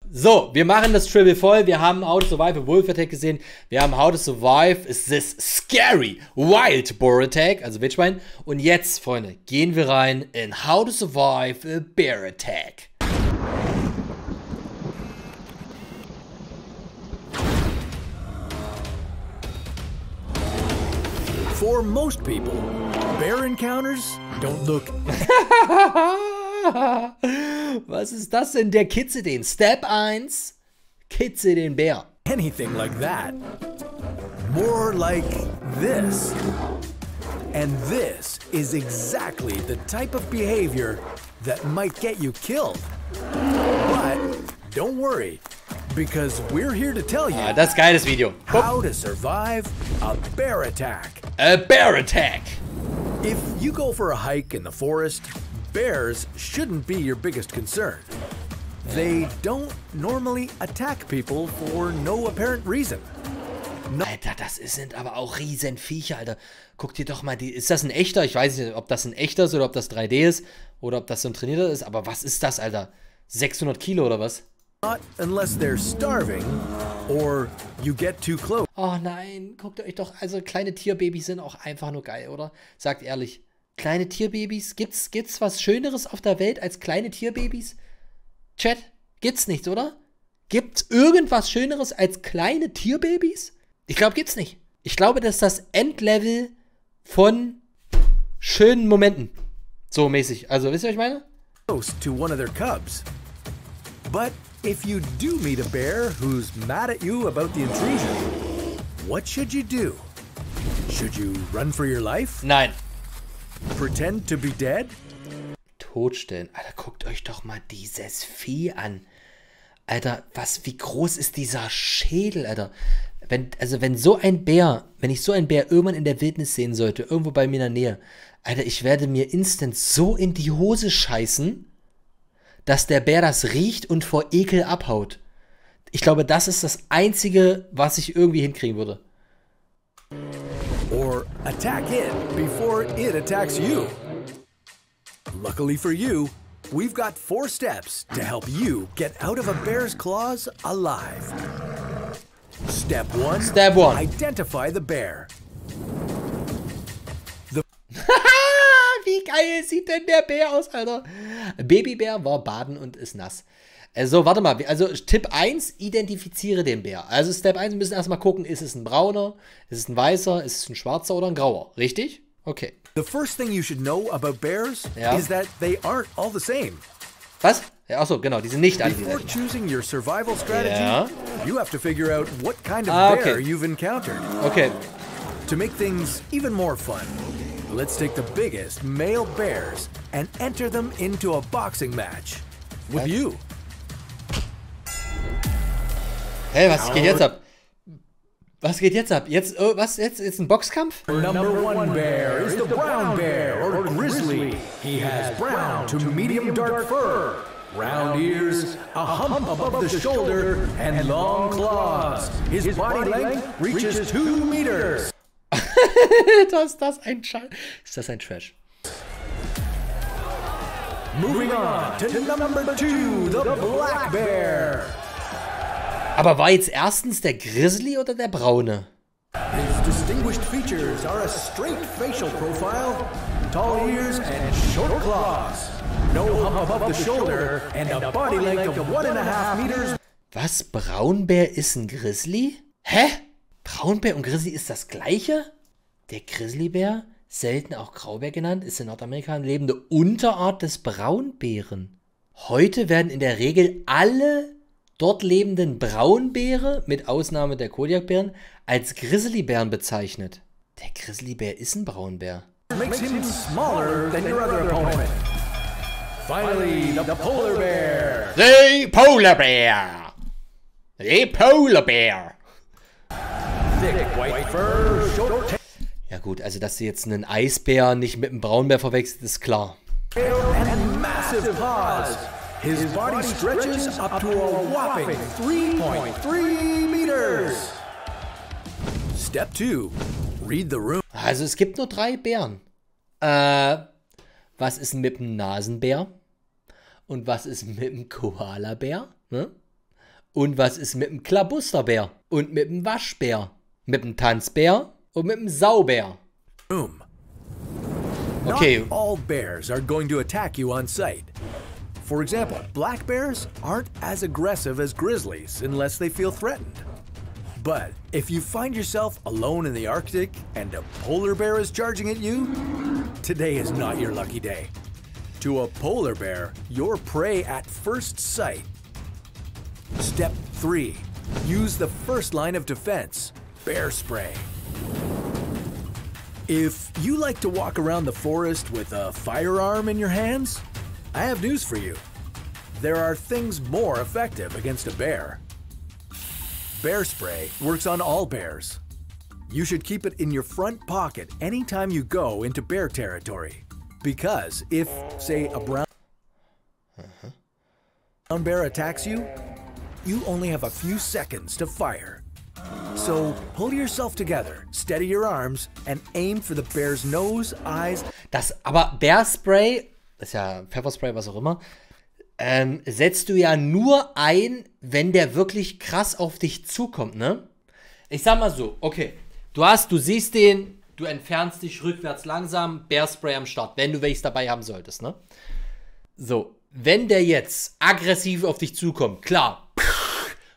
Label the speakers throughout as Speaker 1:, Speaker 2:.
Speaker 1: So, wir machen das Triple voll. Wir haben How to Survive a Wolf Attack gesehen. Wir haben How to Survive this Scary Wild Boar Attack, also Wildschwein. Und jetzt, Freunde, gehen wir rein in How to Survive a Bear Attack.
Speaker 2: For most people, bear encounters don't look...
Speaker 1: Was ist das denn? Der Kitze den. Step 1. Kitze den Bär.
Speaker 2: anything like that. More like this. And this is exactly the type of behavior that might get you killed. But don't worry, because we're here to tell you
Speaker 1: Das ist geiles Video.
Speaker 2: how to survive a bear attack.
Speaker 1: A bear attack.
Speaker 2: If you go for a hike in the forest, bears shouldn't be your biggest concern. They don't normally attack people for no apparent reason.
Speaker 1: Alter, das sind aber auch Riesenviecher, Alter. Guck dir doch mal die. Ist das ein echter? Ich weiß nicht, ob das ein echter ist oder ob das 3D ist oder ob das so ein trainierter ist. Aber was ist das, Alter? 600 Kilo oder was?
Speaker 2: Not unless they're starving or you get too close.
Speaker 1: Oh nein, guckt euch doch. Also kleine Tierbabys sind auch einfach nur geil, oder? Sagt ehrlich. Kleine Tierbabys? Gibt's was Schöneres auf der Welt als kleine Tierbabys? Chat, gibt's nichts, oder? Gibt's irgendwas Schöneres als kleine Tierbabys? Ich glaube, gibt's nicht. Ich glaube, das ist das Endlevel von schönen Momenten. So mäßig. Also, wisst ihr, was ich meine?
Speaker 2: Close to one of their cubs. But if you do meet a bear who's mad at you about the intrusion, what should you do? Should you run for your life?
Speaker 1: Nein.
Speaker 2: Pretend to be dead?
Speaker 1: Totstellen. Alter, guckt euch doch mal dieses Vieh an. Alter, wie groß ist dieser Schädel, Alter? Wenn ich so einen Bär irgendwann in der Wildnis sehen sollte, irgendwo bei mir in der Nähe, Alter, ich werde mir instant so in die Hose scheißen, dass der Bär das riecht und vor Ekel abhaut. Ich glaube, das ist das Einzige, was ich irgendwie hinkriegen würde.
Speaker 2: Or attack it before it attacks you. Luckily for you, we've got 4 steps to help you get out of a bear's claws alive. Step 1. Identify the bear.
Speaker 1: Wie geil sieht denn der Bär aus, Alter? Babybär war baden und ist nass. So, warte mal. Also Tipp 1, identifiziere den Bär. Also Step 1, wir müssen erstmal gucken, ist es ein brauner, ist es ein weißer, ist es ein schwarzer oder ein grauer? Richtig? Okay.
Speaker 2: The first thing you should know about bears is that they aren't all the same.
Speaker 1: Was? Ja, achso, genau, die sind nicht alle
Speaker 2: Before choosing your survival strategy, you have to figure out what kind of bear you've encountered.
Speaker 1: Okay.
Speaker 2: To make things even more fun, let's take the biggest male bears and enter them into a boxing match with you.
Speaker 1: Hey, was geht jetzt ab? Was geht jetzt ab? Jetzt ein Boxkampf?
Speaker 2: Number 1 bear is the brown bear or grizzly. He has brown to medium dark fur, round ears, a hump above the shoulder, and long claws. His body length reaches 2 meters.
Speaker 1: Ist das ein Trash?
Speaker 2: Moving on to number 2, the black bear.
Speaker 1: Aber war jetzt erstens der Grizzly oder der Braune?
Speaker 2: His distinguished features are a straight facial profile, tall ears and short claws, no hump above the shoulder, and a body length of 1.5 meters.
Speaker 1: Was? Braunbär ist ein Grizzly? Hä? Braunbär und Grizzly ist das gleiche? Der Grizzlybär, selten auch Graubär genannt, ist in Nordamerika eine lebende Unterart des Braunbären. Heute werden in der Regel alle dort lebenden Braunbäre, mit Ausnahme der Kodiakbären, als Grizzlybären bezeichnet. Der Grizzlybär ist ein Braunbär.
Speaker 2: Makes him smaller than your other opponent. Finally, the polar bear.
Speaker 1: The Polar Bear! The Polar Bear!
Speaker 2: Thick white fur, short tail
Speaker 1: Ja gut, also dass sie jetzt einen Eisbär nicht mit einem Braunbär verwechselt, ist klar.
Speaker 2: and massive paws. His body stretches up to a whopping 3.3 meters. Step 2. Read the room.
Speaker 1: Also es gibt nur 3 Bären. Was ist mit dem Nasenbär? Und was ist mit dem Koalabär? Ne? Und was ist mit dem Klabusterbär? Und mit dem Waschbär? Mit dem Tanzbär? Und mit dem Saubär? Okay.
Speaker 2: Not all bears are going to attack you on sight. For example, black bears aren't as aggressive as grizzlies unless they feel threatened. But if you find yourself alone in the Arctic and a polar bear is charging at you, today is not your lucky day. To a polar bear, you're prey at first sight. Step 3. Use the first line of defense, bear spray. If you like to walk around the forest with a firearm in your hands, I have news for you. There are things more effective against a bear. Bear spray works on all bears. You should keep it in your front pocket anytime you go into bear territory. Because if, say, a brown bear attacks you, you only have a few seconds to fire. So pull yourself together, steady your arms, and aim for the bear's nose, eyes.
Speaker 1: Aber Bearspray, das ist ja Pfefferspray, was auch immer, setzt du ja nur ein, wenn der wirklich krass auf dich zukommt, ne? Ich sag mal so, okay, du siehst den, du entfernst dich rückwärts langsam, Bearspray am Start, wenn du welches dabei haben solltest, ne? So, wenn der jetzt aggressiv auf dich zukommt, klar,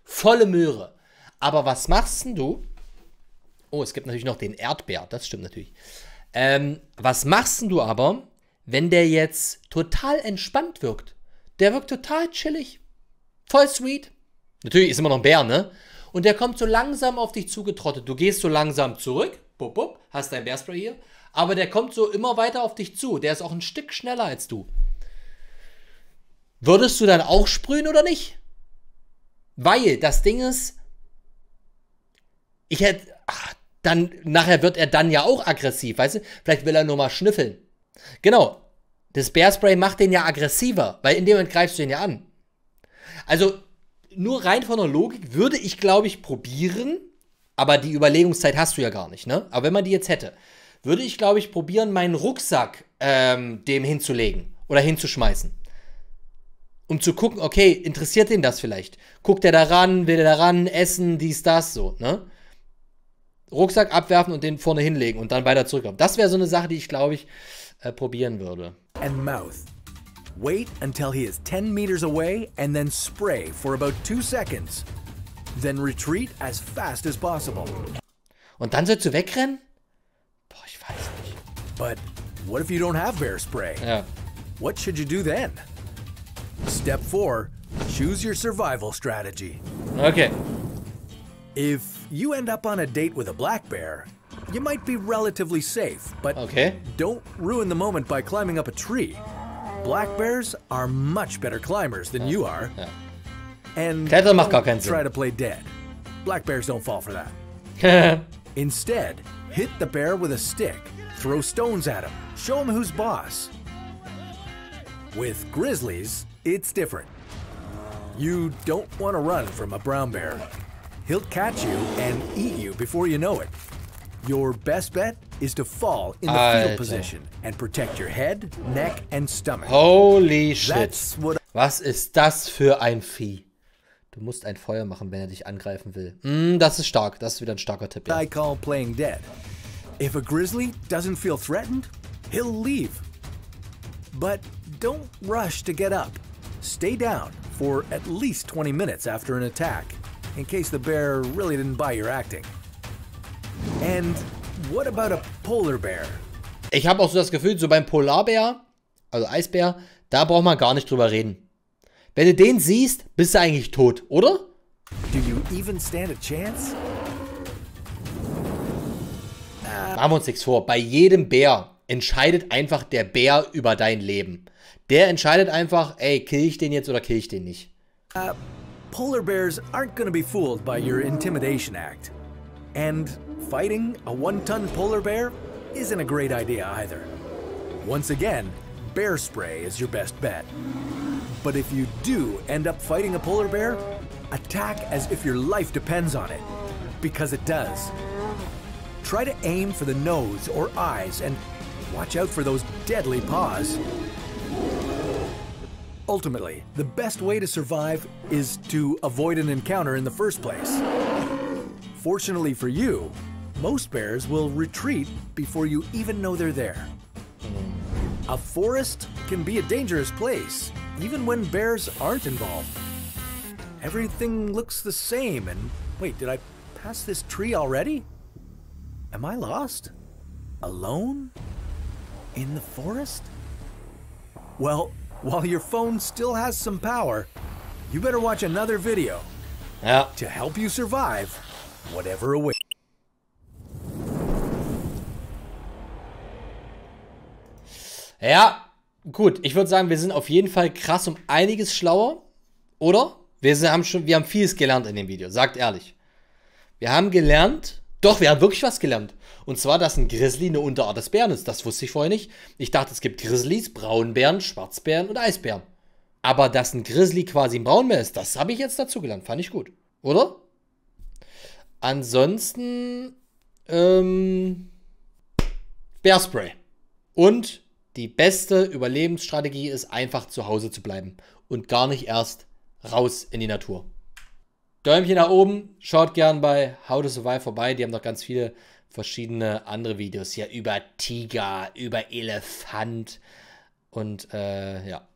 Speaker 1: volle Möhre. Aber was machst denn du? Oh, es gibt natürlich noch den Erdbeer, das stimmt natürlich. Was machst denn du aber, wenn der jetzt total entspannt wirkt? Der wirkt total chillig, voll sweet. Natürlich ist immer noch ein Bär, ne? Und der kommt so langsam auf dich zugetrottet. Du gehst so langsam zurück, bup, bup, hast dein Bearspray hier, aber der kommt so immer weiter auf dich zu. Der ist auch ein Stück schneller als du. Würdest du dann auch sprühen oder nicht? Weil das Ding ist, nachher wird er dann ja auch aggressiv, weißt du? Vielleicht will er nur mal schnüffeln. Genau. Das Bearspray macht den ja aggressiver, weil in dem Moment greifst du ihn ja an. Also, nur rein von der Logik würde ich, glaube ich, probieren, aber die Überlegungszeit hast du ja gar nicht, ne? Aber wenn man die jetzt hätte, würde ich, glaube ich, probieren, meinen Rucksack dem hinzulegen oder hinzuschmeißen. Um zu gucken, okay, interessiert den das vielleicht? Guckt der da ran, will der da ran, essen, dies, das, so, ne? Rucksack abwerfen und den vorne hinlegen und dann weiter zurückkommen. Das wäre so eine Sache, die ich, glaube ich, probieren würde.
Speaker 2: And mouth. Wait until he is 10 meters away and then spray for about 2 seconds. Then retreat as fast as possible.
Speaker 1: Und dann sollst du wegrennen? Boah, ich weiß nicht.
Speaker 2: But what if you don't have bear spray?
Speaker 1: Ja.
Speaker 2: What should you do then? Step 4. Choose your survival strategy.
Speaker 1: Okay.
Speaker 2: If you end up on a date with a black bear, you might be relatively safe, but don't ruin the moment by climbing up a tree. Black bears are much better climbers than you are.
Speaker 1: Ja.
Speaker 2: And
Speaker 1: Klettern macht gar keinen
Speaker 2: try
Speaker 1: Sinn.
Speaker 2: to play dead. Black bears don't fall for that. Instead, hit the bear with a stick, throw stones at him, show him who's boss. With grizzlies, it's different. You don't want to run from a brown bear. He'll catch you and eat you before you know it. Your best bet is to fall in the fetal position and protect your head, neck and stomach.
Speaker 1: Holy shit. Was ist das für ein Vieh? Du musst ein Feuer machen, wenn er dich angreifen will. Das ist stark. Das ist wieder ein starker Tipp. Ja.
Speaker 2: I call playing dead. If a grizzly doesn't feel threatened, he'll leave. But don't rush to get up. Stay down for at least 20 minutes after an attack, in case the bear really didn't buy your acting. And what about a polar bear?
Speaker 1: Ich habe auch so das Gefühl, so beim Polarbär, also Eisbär, da braucht man gar nicht drüber reden. Wenn du den siehst, bist du eigentlich tot, oder?
Speaker 2: Do you even stand a chance?
Speaker 1: Machen wir uns nichts vor. Bei jedem Bär entscheidet einfach der Bär über dein Leben. Der entscheidet einfach, ey, kill ich den jetzt oder kill ich den nicht.
Speaker 2: Polar bears aren't gonna be fooled by your intimidation act. And fighting a 1-ton polar bear isn't a great idea either. Once again, bear spray is your best bet. But if you do end up fighting a polar bear, attack as if your life depends on it, because it does. Try to aim for the nose or eyes and watch out for those deadly paws. Ultimately, the best way to survive is to avoid an encounter in the first place. Fortunately for you, most bears will retreat before you even know they're there. A forest can be a dangerous place, even when bears aren't involved. Everything looks the same, and wait, did I pass this tree already? Am I lost? Alone? In the forest? Well, while your phone still has some power, you better watch another video to help you survive whatever awaits.
Speaker 1: Ja, gut. Ich würde sagen, wir sind auf jeden Fall krass um einiges schlauer, oder? Wir haben vieles gelernt in dem Video, sagt ehrlich. Wir haben gelernt, doch, wir haben wirklich was gelernt. Und zwar, dass ein Grizzly eine Unterart des Bären ist. Das wusste ich vorher nicht. Ich dachte, es gibt Grizzlys, Braunbären, Schwarzbären und Eisbären. Aber dass ein Grizzly quasi ein Braunbär ist, das habe ich jetzt dazu gelernt. Fand ich gut, oder? Ansonsten, Bärspray. Und die beste Überlebensstrategie ist einfach zu Hause zu bleiben und gar nicht erst raus in die Natur. Däumchen nach oben, schaut gern bei How to Survive vorbei, die haben noch ganz viele verschiedene andere Videos hier über Tiger, über Elefant und ja.